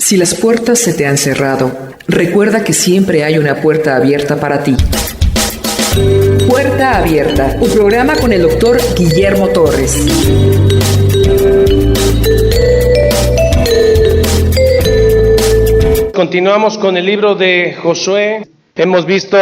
Si las puertas se te han cerrado, recuerda que siempre hay una puerta abierta para ti. Puerta Abierta, un programa con el doctor Guillermo Torres. Continuamos con el libro de Josué. Hemos visto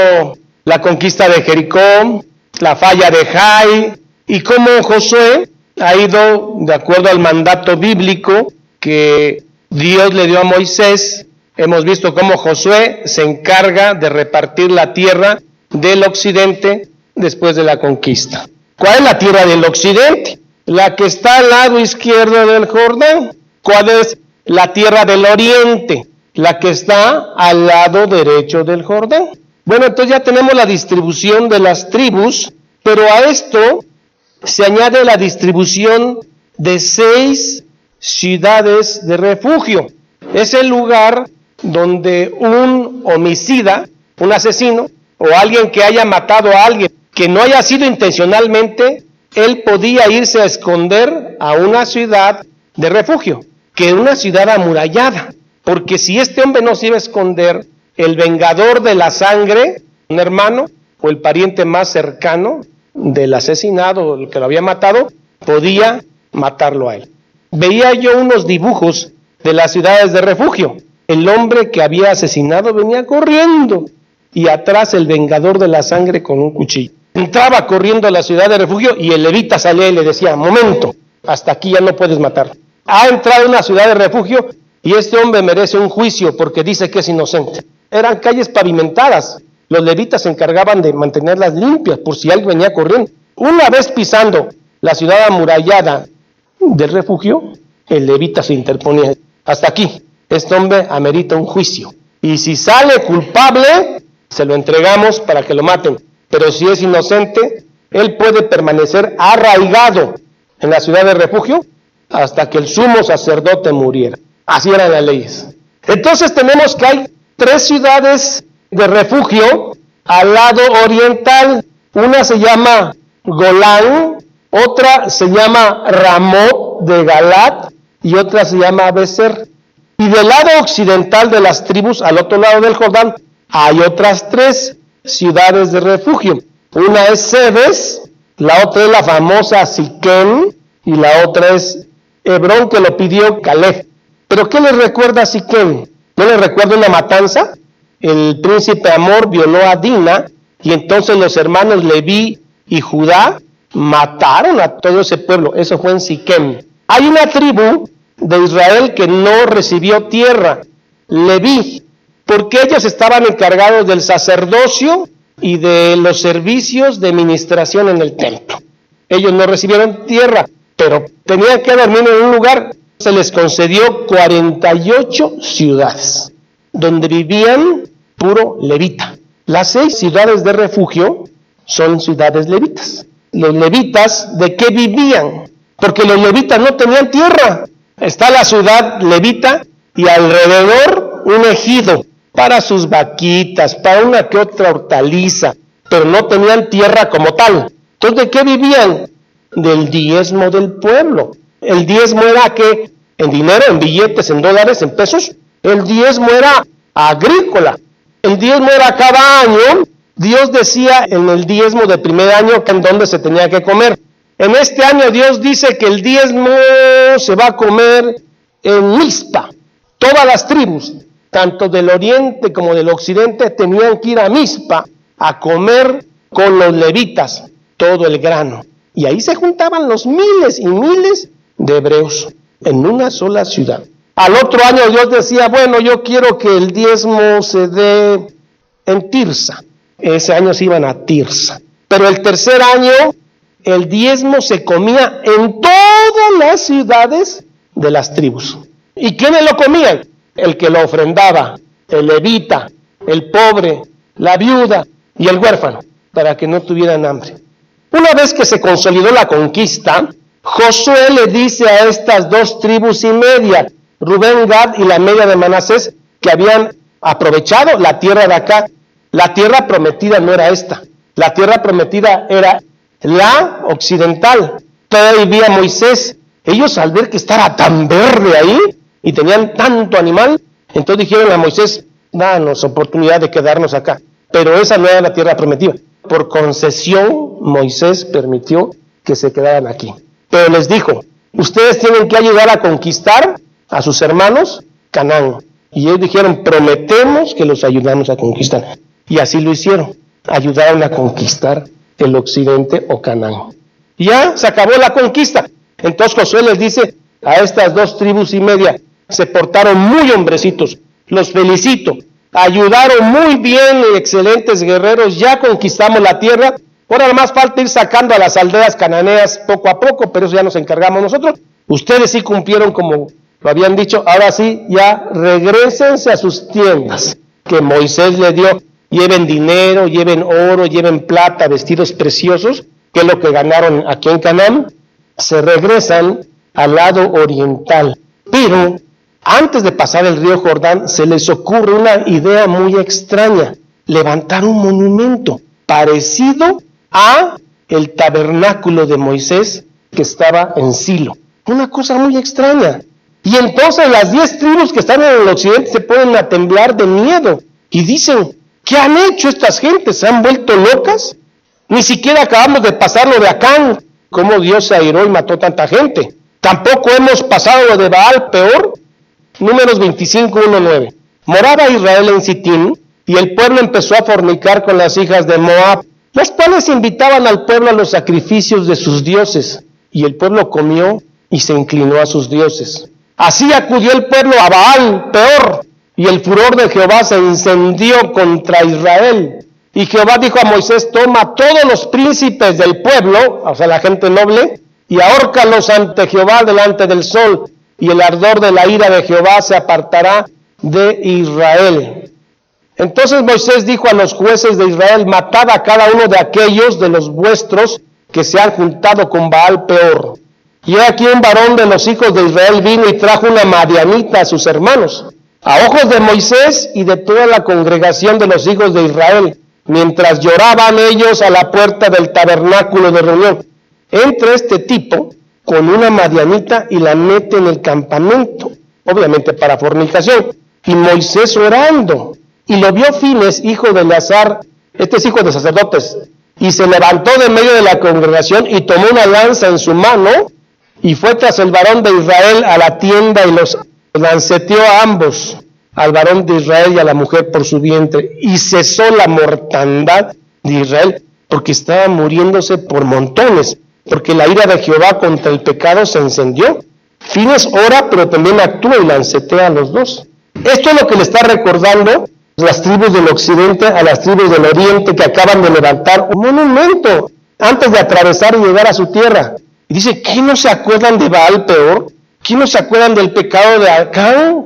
la conquista de Jericó, la falla de Jai, y cómo Josué ha ido de acuerdo al mandato bíblico que Dios le dio a Moisés. Hemos visto cómo Josué se encarga de repartir la tierra del occidente después de la conquista. ¿Cuál es la tierra del occidente? La que está al lado izquierdo del Jordán. ¿Cuál es la tierra del oriente? La que está al lado derecho del Jordán. Bueno, entonces ya tenemos la distribución de las tribus, pero a esto se añade la distribución de 6 ciudades de refugio. Es el lugar donde un homicida, un asesino, o alguien que haya matado a alguien, que no haya sido intencionalmente, él podía irse a esconder a una ciudad de refugio, que es una ciudad amurallada. Porque si este hombre no se iba a esconder, el vengador de la sangre, un hermano o el pariente más cercano del asesinado, el que lo había matado, podía matarlo a él. Veía yo unos dibujos de las ciudades de refugio. El hombre que había asesinado venía corriendo y atrás el vengador de la sangre con un cuchillo. Entraba corriendo a la ciudad de refugio y el levita salía y le decía: momento, hasta aquí ya no puedes matar. Ha entrado a una ciudad de refugio y este hombre merece un juicio porque dice que es inocente. Eran calles pavimentadas. Los levitas se encargaban de mantenerlas limpias por si alguien venía corriendo. Una vez pisando la ciudad amurallada del refugio, el levita se interponía. Hasta aquí, este hombre amerita un juicio. Y si sale culpable, se lo entregamos para que lo maten. Pero si es inocente, él puede permanecer arraigado en la ciudad de refugio hasta que el sumo sacerdote muriera. Así eran las leyes. Entonces tenemos que hay 3 ciudades de refugio al lado oriental. Una se llama Golán, otra se llama Ramot de Galat y otra se llama Beser. Y del lado occidental de las tribus, al otro lado del Jordán, hay otras 3 ciudades de refugio. Una es Sebes, la otra es la famosa Siquem y la otra es Hebrón, que lo pidió Caleb. ¿Pero qué les recuerda a Siquem? ¿No les recuerda una matanza? El príncipe Amor violó a Dina y entonces los hermanos Leví y Judá mataron a todo ese pueblo. Eso fue en Siquem. Hay una tribu de Israel que no recibió tierra, Leví, porque ellos estaban encargados del sacerdocio y de los servicios de ministración en el templo. Ellos no recibieron tierra, pero tenían que dormir en un lugar. Se les concedió 48 ciudades, donde vivían puro levita. Las 6 ciudades de refugio son ciudades levitas. Los levitas, ¿de qué vivían? Porque los levitas no tenían tierra. Está la ciudad levita y alrededor un ejido para sus vaquitas, para una que otra hortaliza, pero no tenían tierra como tal. Entonces, ¿de qué vivían? Del diezmo del pueblo. El diezmo era que en dinero, en billetes, en dólares, en pesos. El diezmo era agrícola. El diezmo era cada año. Dios decía en el diezmo del primer año que en dónde se tenía que comer. En este año Dios dice que el diezmo se va a comer en Mizpa. Todas las tribus, tanto del oriente como del occidente, tenían que ir a Mizpa a comer con los levitas todo el grano. Y ahí se juntaban los miles y miles de hebreos en una sola ciudad. Al otro año Dios decía: bueno, yo quiero que el diezmo se dé en Tirsa. Ese año se iban a Tirsa. Pero el tercer año el diezmo se comía en todas las ciudades de las tribus. ¿Y quiénes lo comían? El que lo ofrendaba, el levita, el pobre, la viuda y el huérfano, para que no tuvieran hambre. Una vez que se consolidó la conquista, Josué le dice a estas 2 tribus y media, Rubén, Gad y la media de Manasés, que habían aprovechado la tierra de acá. La tierra prometida no era esta. La tierra prometida era la occidental. Todavía vivía Moisés. Ellos, al ver que estaba tan verde ahí y tenían tanto animal, Entonces dijeron a Moisés, danos oportunidad de quedarnos acá. Pero esa no era la tierra prometida. Por concesión, Moisés permitió que se quedaran aquí. Pero les dijo, ustedes tienen que ayudar a conquistar a sus hermanos Canaán. Y ellos dijeron, prometemos que los ayudamos a conquistar. Y así lo hicieron. Ayudaron a conquistar el occidente o Canaán. Y ya se acabó la conquista. Entonces Josué les dice a estas 2 tribus y media, se portaron muy hombrecitos, los felicito, ayudaron muy bien, excelentes guerreros, ya conquistamos la tierra, ahora nada más falta ir sacando a las aldeas cananeas poco a poco, pero eso ya nos encargamos nosotros. Ustedes sí cumplieron como lo habían dicho, ahora sí, ya regrésense a sus tiendas que Moisés les dio, lleven dinero, lleven oro, lleven plata, vestidos preciosos, que es lo que ganaron aquí en Canaán, se regresan al lado oriental. Pero antes de pasar el río Jordán, se les ocurre una idea muy extraña, levantar un monumento parecido a el tabernáculo de Moisés que estaba en Silo. Una cosa muy extraña. Y entonces las 10 tribus que están en el occidente se ponen a temblar de miedo y dicen, ¿qué han hecho estas gentes? ¿Se han vuelto locas? Ni siquiera acabamos de pasar lo de Acán, cómo Dios se airó y mató tanta gente. Tampoco hemos pasado lo de Baal, peor. Números 25:1-9. Moraba Israel en Sitín, y el pueblo empezó a fornicar con las hijas de Moab, las cuales invitaban al pueblo a los sacrificios de sus dioses, y el pueblo comió y se inclinó a sus dioses. Así acudió el pueblo a Baal, peor, y el furor de Jehová se incendió contra Israel. Y Jehová dijo a Moisés, toma todos los príncipes del pueblo, o sea la gente noble, y ahórcalos ante Jehová delante del sol, y el ardor de la ira de Jehová se apartará de Israel. Entonces Moisés dijo a los jueces de Israel, matad a cada uno de aquellos de los vuestros que se han juntado con Baal peor. Y aquí un varón de los hijos de Israel vino y trajo una madianita a sus hermanos, a ojos de Moisés y de toda la congregación de los hijos de Israel, mientras lloraban ellos a la puerta del tabernáculo de reunión. Entra este tipo con una madianita y la mete en el campamento, obviamente para fornicación, y Moisés orando, y lo vio Fines, hijo de Eleazar, este es hijo de sacerdotes, y se levantó de medio de la congregación y tomó una lanza en su mano, y fue tras el varón de Israel a la tienda y los lanceteó a ambos, al varón de Israel y a la mujer por su vientre, y cesó la mortandad de Israel, porque estaba muriéndose por montones, porque la ira de Jehová contra el pecado se encendió. Fines ora, pero también actúa y lancetea a los dos. Esto es lo que le está recordando las tribus del occidente a las tribus del oriente que acaban de levantar un monumento antes de atravesar y llegar a su tierra. Y dice, ¿qué no se acuerdan de Baal peor? ¿Qué no se acuerdan del pecado de Acán?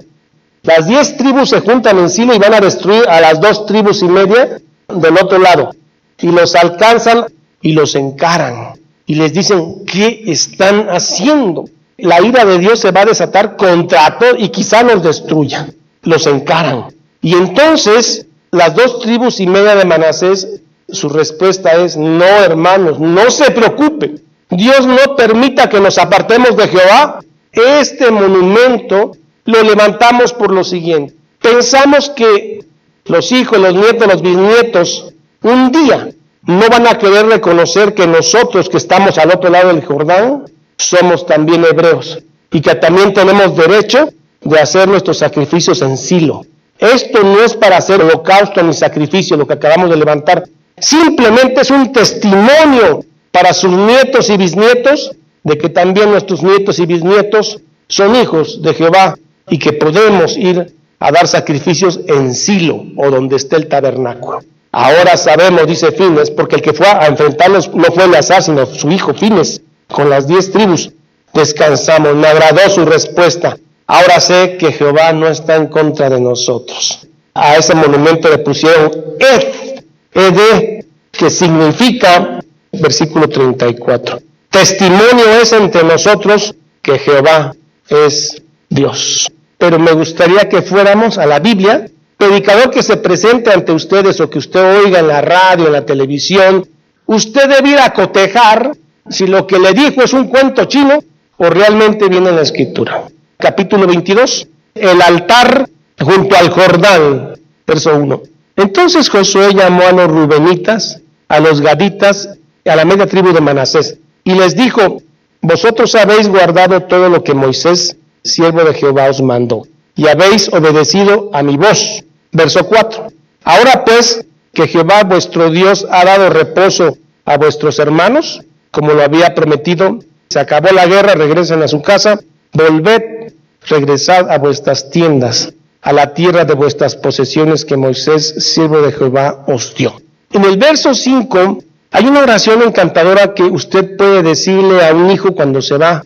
Las 10 tribus se juntan en Silo y van a destruir a las 2 tribus y media del otro lado. Y los alcanzan y los encaran. Y les dicen, ¿qué están haciendo? La ira de Dios se va a desatar contra todos y quizá los destruya. Los encaran. Y entonces, las 2 tribus y media de Manasés, su respuesta es, no hermanos, no se preocupen. Dios no permita que nos apartemos de Jehová. Este monumento lo levantamos por lo siguiente. Pensamos que los hijos, los nietos, los bisnietos, un día no van a querer reconocer que nosotros que estamos al otro lado del Jordán, somos también hebreos y que también tenemos derecho de hacer nuestros sacrificios en Silo. Esto no es para hacer holocausto ni sacrificio, lo que acabamos de levantar. Simplemente es un testimonio para sus nietos y bisnietos de que también nuestros nietos y bisnietos son hijos de Jehová y que podemos ir a dar sacrificios en Silo o donde esté el tabernáculo. Ahora sabemos, dice Fines, porque el que fue a enfrentarnos no fue Eleazar, sino su hijo Fines, con las 10 tribus. Descansamos, me agradó su respuesta. Ahora sé que Jehová no está en contra de nosotros. A ese monumento le pusieron Ed, que significa, versículo 34, testimonio es entre nosotros que Jehová es Dios. Pero me gustaría que fuéramos a la Biblia. Predicador que se presente ante ustedes o que usted oiga en la radio, en la televisión, usted debe ir a cotejar si lo que le dijo es un cuento chino o realmente viene en la Escritura. Capítulo 22, el altar junto al Jordán. Verso 1. Entonces Josué llamó a los rubenitas, a los gaditas, a la media tribu de Manasés, y les dijo: vosotros habéis guardado todo lo que Moisés, siervo de Jehová, os mandó, y habéis obedecido a mi voz. Verso 4. Ahora pues, que Jehová vuestro Dios ha dado reposo a vuestros hermanos, como lo había prometido, se acabó la guerra, regresen a su casa, volved, regresad a vuestras tiendas, a la tierra de vuestras posesiones que Moisés, siervo de Jehová, os dio. En el verso 5 hay una oración encantadora que usted puede decirle a un hijo cuando se va,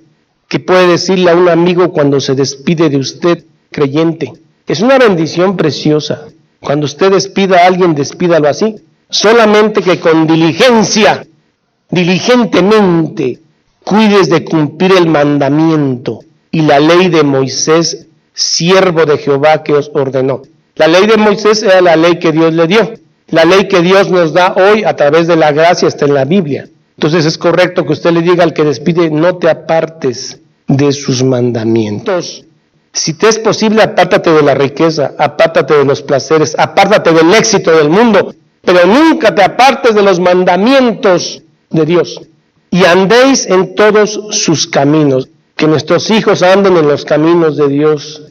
que puede decirle a un amigo cuando se despide de usted, creyente. Es una bendición preciosa. Cuando usted despida a alguien, despídalo así. Solamente que con diligencia, diligentemente, cuides de cumplir el mandamiento y la ley de Moisés, siervo de Jehová, que os ordenó. La ley de Moisés era la ley que Dios le dio. La ley que Dios nos da hoy a través de la gracia está en la Biblia. Entonces es correcto que usted le diga al que despide: no te apartes de sus mandamientos. Si te es posible, apártate de la riqueza, apártate de los placeres, apártate del éxito del mundo, pero nunca te apartes de los mandamientos de Dios. Y andéis en todos sus caminos. Que nuestros hijos anden en los caminos de Dios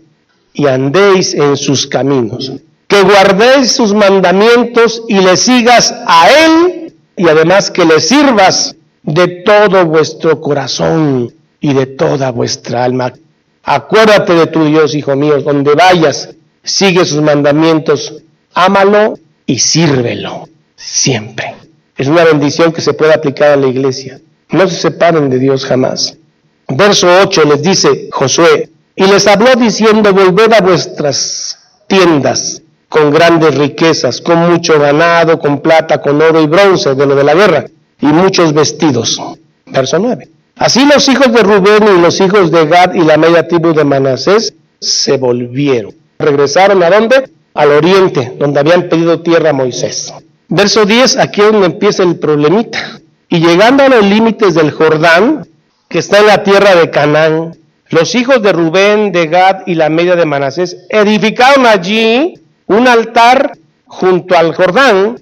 y andéis en sus caminos. Que guardéis sus mandamientos y le sigas a Él, y además que le sirvas de todo vuestro corazón y de toda vuestra alma. Acuérdate de tu Dios, hijo mío, donde vayas, sigue sus mandamientos, ámalo y sírvelo siempre. Es una bendición que se puede aplicar a la iglesia. No se separen de Dios jamás. Verso 8 les dice Josué: y les habló diciendo: volved a vuestras tiendas con grandes riquezas, con mucho ganado, con plata, con oro y bronce, de lo de la guerra, y muchos vestidos. Verso 9. Así los hijos de Rubén y los hijos de Gad y la media tribu de Manasés se volvieron. ¿Regresaron a dónde? Al oriente, donde habían pedido tierra a Moisés. Verso 10, aquí es donde empieza el problemita. Y llegando a los límites del Jordán, que está en la tierra de Canaán, los hijos de Rubén, de Gad y la media de Manasés edificaron allí un altar junto al Jordán,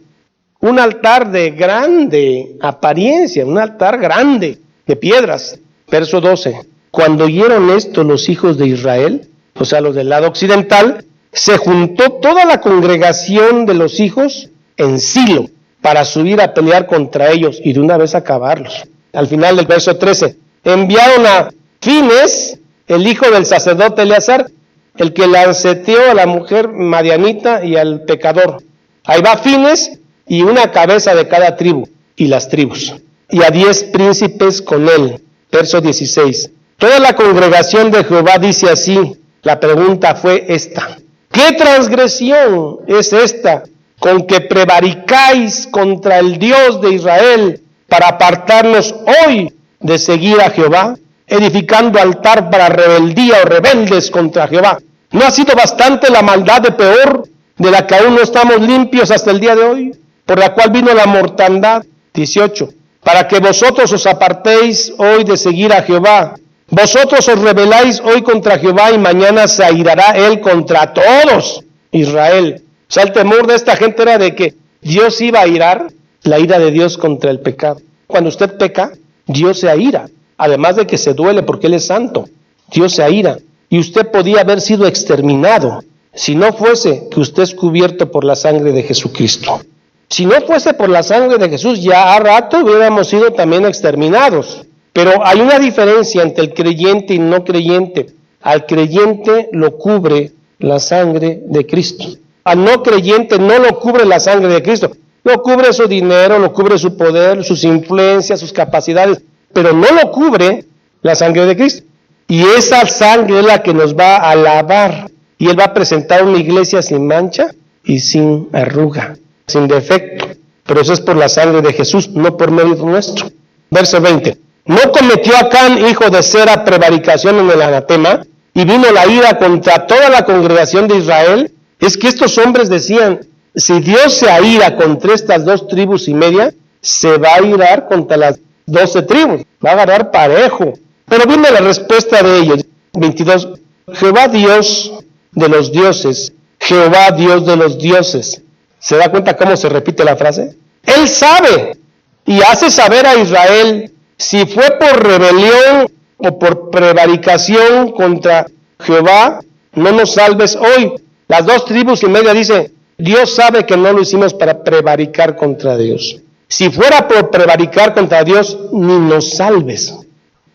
un altar de grande apariencia, un altar grande de piedras. Verso 12. Cuando oyeron esto los hijos de Israel, o sea, los del lado occidental, se juntó toda la congregación de los hijos en Silo para subir a pelear contra ellos y de una vez acabarlos. Al final del verso 13, enviaron a Fines, el hijo del sacerdote Eleazar, el que lanceteó a la mujer madianita y al pecador. Ahí va Fines y una cabeza de cada tribu y las tribus, y a 10 príncipes con él. Verso 16. Toda la congregación de Jehová dice así. La pregunta fue esta: ¿qué transgresión es esta con que prevaricáis contra el Dios de Israel para apartarnos hoy de seguir a Jehová, edificando altar para rebeldía o rebeldes contra Jehová? ¿No ha sido bastante la maldad de Peor, de la que aún no estamos limpios hasta el día de hoy, por la cual vino la mortandad? 18. Para que vosotros os apartéis hoy de seguir a Jehová. Vosotros os rebeláis hoy contra Jehová y mañana se airará él contra todos Israel. O sea, el temor de esta gente era de que Dios iba a airar, la ira de Dios contra el pecado. Cuando usted peca, Dios se aira, además de que se duele porque Él es santo. Dios se aira y usted podía haber sido exterminado si no fuese que usted es cubierto por la sangre de Jesucristo. Si no fuese por la sangre de Jesús, ya a rato hubiéramos sido también exterminados. Pero hay una diferencia entre el creyente y no creyente. Al creyente lo cubre la sangre de Cristo. Al no creyente no lo cubre la sangre de Cristo. Lo cubre su dinero, lo cubre su poder, sus influencias, sus capacidades, pero no lo cubre la sangre de Cristo. Y esa sangre es la que nos va a lavar. Y Él va a presentar una iglesia sin mancha y sin arruga, sin defecto. Pero eso es por la sangre de Jesús, no por medio nuestro. Verso 20. ¿No cometió Acán, hijo de Zera, prevaricación en el anatema? Y vino la ira contra toda la congregación de Israel. Es que estos hombres decían: si Dios se aira contra estas 2 tribus y media, se va a irar contra las 12 tribus. Va a agarrar parejo. Pero vino la respuesta de ellos. 22. Jehová Dios de los dioses, Jehová Dios de los dioses. ¿Se da cuenta cómo se repite la frase? Él sabe y hace saber a Israel si fue por rebelión o por prevaricación contra Jehová, no nos salves hoy. Las 2 tribus y media dicen, Dios sabe que no lo hicimos para prevaricar contra Dios. Si fuera por prevaricar contra Dios, ni nos salves.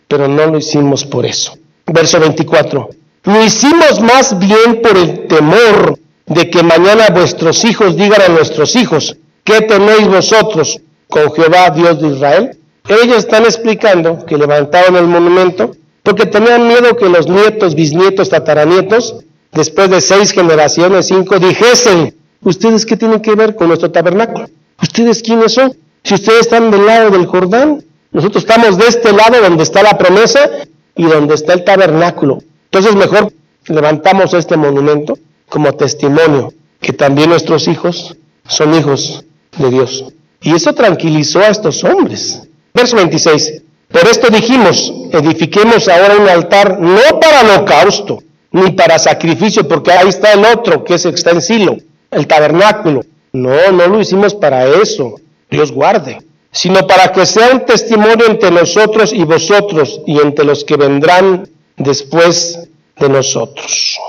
Pero no lo hicimos por eso. Verso 24. Lo hicimos más bien por el temor de que mañana vuestros hijos digan a nuestros hijos, ¿qué tenéis vosotros con Jehová Dios de Israel? Ellos están explicando que levantaron el monumento porque tenían miedo que los nietos, bisnietos, tataranietos, después de 6 generaciones, 5, dijesen, ¿ustedes qué tienen que ver con nuestro tabernáculo? ¿Ustedes quiénes son? Si ustedes están del lado del Jordán, nosotros estamos de este lado donde está la promesa y donde está el tabernáculo. Entonces mejor levantamos este monumento como testimonio que también nuestros hijos son hijos de Dios. Y eso tranquilizó a estos hombres. Verso 26. Por esto dijimos, edifiquemos ahora un altar no para holocausto, ni para sacrificio, porque ahí está el otro, que está en Silo, el tabernáculo. No lo hicimos para eso, Dios guarde, sino para que sea un testimonio entre nosotros y vosotros, y entre los que vendrán después de nosotros.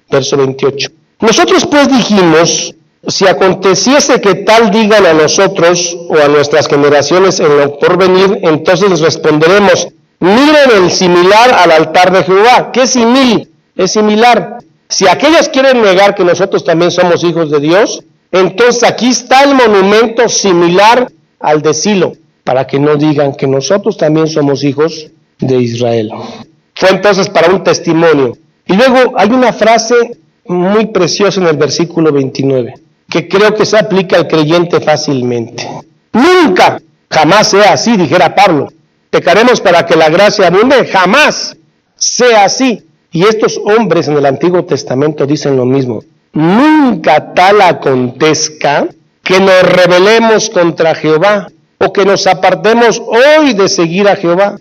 Verso 28. Nosotros pues dijimos, si aconteciese que tal digan a nosotros o a nuestras generaciones en lo porvenir, entonces les responderemos, miren el similar al altar de Jehová. ¿Qué simil? Es similar. Si aquellos quieren negar que nosotros también somos hijos de Dios, entonces aquí está el monumento similar al de Silo, para que no digan que nosotros también somos hijos de Israel. Fue entonces para un testimonio. Y luego hay una frase muy preciosa en el versículo 29, que creo que se aplica al creyente fácilmente. Nunca, jamás sea así, dijera Pablo. Pecaremos para que la gracia abunde, jamás sea así. Y estos hombres en el Antiguo Testamento dicen lo mismo. Nunca tal acontezca que nos rebelemos contra Jehová o que nos apartemos hoy de seguir a Jehová,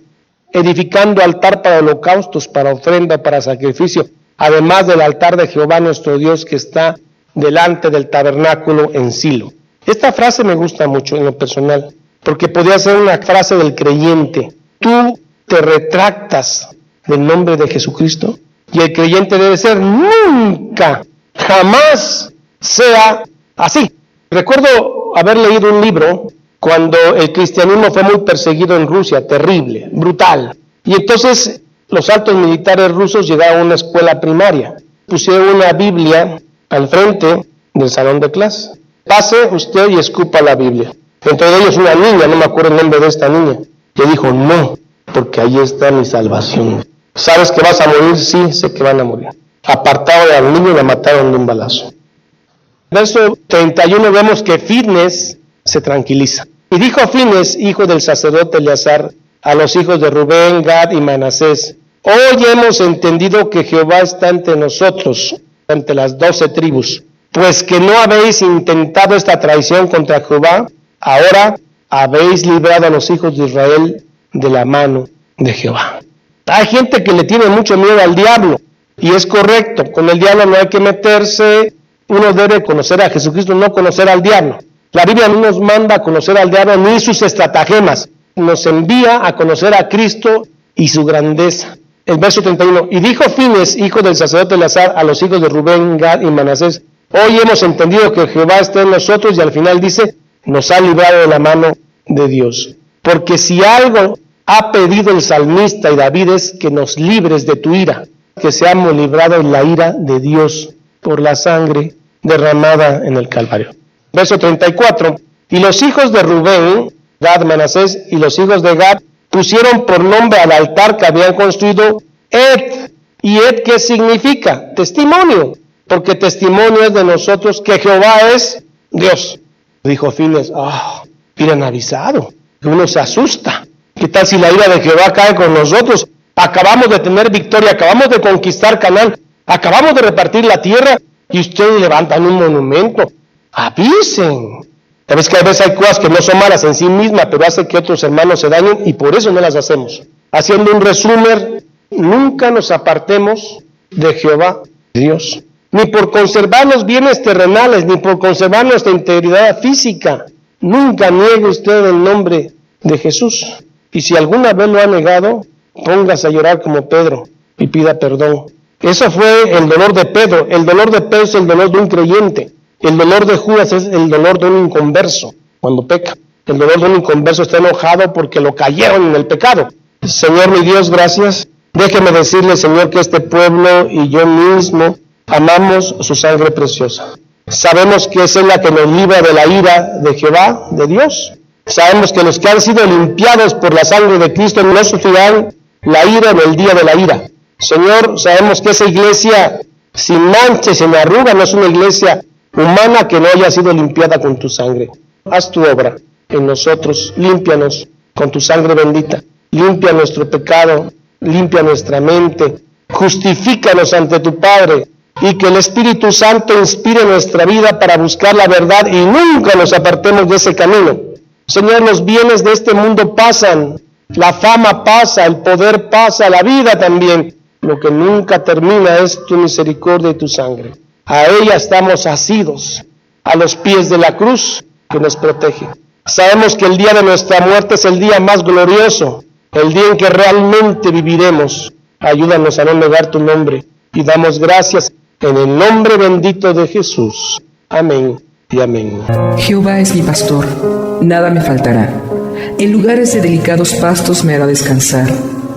edificando altar para holocaustos, para ofrenda, para sacrificio, además del altar de Jehová nuestro Dios que está delante del tabernáculo en Silo. Esta frase me gusta mucho en lo personal, porque podría ser una frase del creyente. Tú te retractas del nombre de Jesucristo y el creyente debe ser nunca, jamás sea así. Recuerdo haber leído un libro cuando el cristianismo fue muy perseguido en Rusia, terrible, brutal. Y entonces los altos militares rusos llegaron a una escuela primaria. Pusieron una Biblia al frente del salón de clase. Pase usted y escupa la Biblia. Entre ellos una niña, no me acuerdo el nombre de esta niña, que dijo, no, porque ahí está mi salvación. ¿Sabes que vas a morir? Sí, sé que van a morir. Apartaron al niño y la mataron de un balazo. Verso 31 vemos que Finehas se tranquiliza. Y dijo Finehas, hijo del sacerdote Eleazar, a los hijos de Rubén, Gad y Manasés, hoy hemos entendido que Jehová está entre nosotros, ante las 12 tribus, pues que no habéis intentado esta traición contra Jehová, ahora habéis librado a los hijos de Israel de la mano de Jehová. Hay gente que le tiene mucho miedo al diablo, y es correcto, con el diablo no hay que meterse, uno debe conocer a Jesucristo, no conocer al diablo. La Biblia no nos manda a conocer al diablo ni sus estratagemas, nos envía a conocer a Cristo y su grandeza. El verso 31, y dijo Finehas, hijo del sacerdote Eleazar, a los hijos de Rubén, Gad y Manasés, hoy hemos entendido que Jehová está en nosotros, y al final dice, nos ha librado de la mano de Dios. Porque si algo ha pedido el salmista y David es que nos libres de tu ira, que seamos librados de la ira de Dios por la sangre derramada en el Calvario. Verso 34, y los hijos de Rubén, Gad, Manasés, y los hijos de Gad pusieron por nombre al altar que habían construido Ed. ¿Y Ed qué significa? Testimonio, porque testimonio es de nosotros que Jehová es Dios. Dijo Finehas, hubieran avisado, que uno se asusta. ¿Qué tal si la ira de Jehová cae con nosotros? Acabamos de tener victoria, acabamos de conquistar Canaán, acabamos de repartir la tierra y ustedes levantan un monumento. Avisen. Sabes que a veces hay cosas que no son malas en sí mismas, pero hace que otros hermanos se dañen y por eso no las hacemos. Haciendo un resumen, nunca nos apartemos de Jehová, Dios. ni por conservar los bienes terrenales, ni por conservar nuestra integridad física. Nunca niegue usted el nombre de Jesús. Y si alguna vez lo ha negado, póngase a llorar como Pedro y pida perdón. Eso fue el dolor de Pedro. El dolor de Pedro es el dolor de un creyente. El dolor de Judas es el dolor de un inconverso cuando peca. El dolor de un inconverso está enojado porque lo cayeron en el pecado. Señor mi Dios, gracias. Déjeme decirle, Señor, que este pueblo y yo mismo amamos su sangre preciosa. Sabemos que esa es la que nos libra de la ira de Jehová, de Dios. Sabemos que los que han sido limpiados por la sangre de Cristo no sufrirán la ira en el día de la ira. Señor, sabemos que esa iglesia sin mancha, sin arruga, no es una iglesia humana que no haya sido limpiada con tu sangre. Haz tu obra en nosotros, límpianos con tu sangre bendita, limpia nuestro pecado, limpia nuestra mente, justifícanos ante tu Padre, y que el Espíritu Santo inspire nuestra vida para buscar la verdad y nunca nos apartemos de ese camino. Señor, los bienes de este mundo pasan, la fama pasa, el poder pasa, la vida también. Lo que nunca termina es tu misericordia y tu sangre. A ella estamos asidos, a los pies de la cruz que nos protege. Sabemos que el día de nuestra muerte es el día más glorioso, el día en que realmente viviremos. Ayúdanos a no negar tu nombre y damos gracias en el nombre bendito de Jesús. Amén y amén. Jehová es mi pastor, nada me faltará. En lugares de delicados pastos me hará descansar.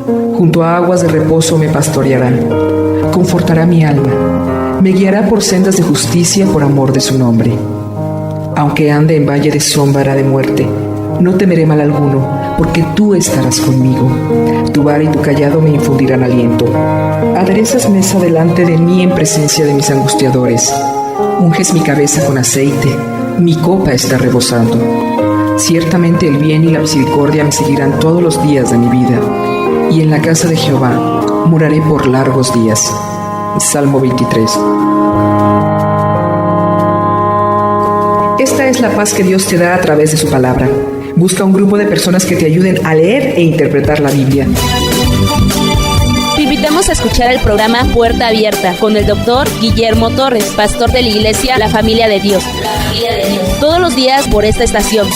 Junto a aguas de reposo me pastoreará. Confortará mi alma. Me guiará por sendas de justicia por amor de su nombre. Aunque ande en valle de sombra de muerte, no temeré mal alguno, porque tú estarás conmigo. Tu vara y tu cayado me infundirán aliento. Aderezas mesa delante de mí en presencia de mis angustiadores. Unges mi cabeza con aceite, mi copa está rebosando. Ciertamente el bien y la misericordia me seguirán todos los días de mi vida, y en la casa de Jehová moraré por largos días. Salmo 23. Esta es la paz que Dios te da a través de su palabra. Busca un grupo de personas que te ayuden a leer e interpretar la Biblia. Te invitamos a escuchar el programa Puerta Abierta con el Dr. Guillermo Torres, pastor de la iglesia La Familia de Dios. Todos los días por esta estación.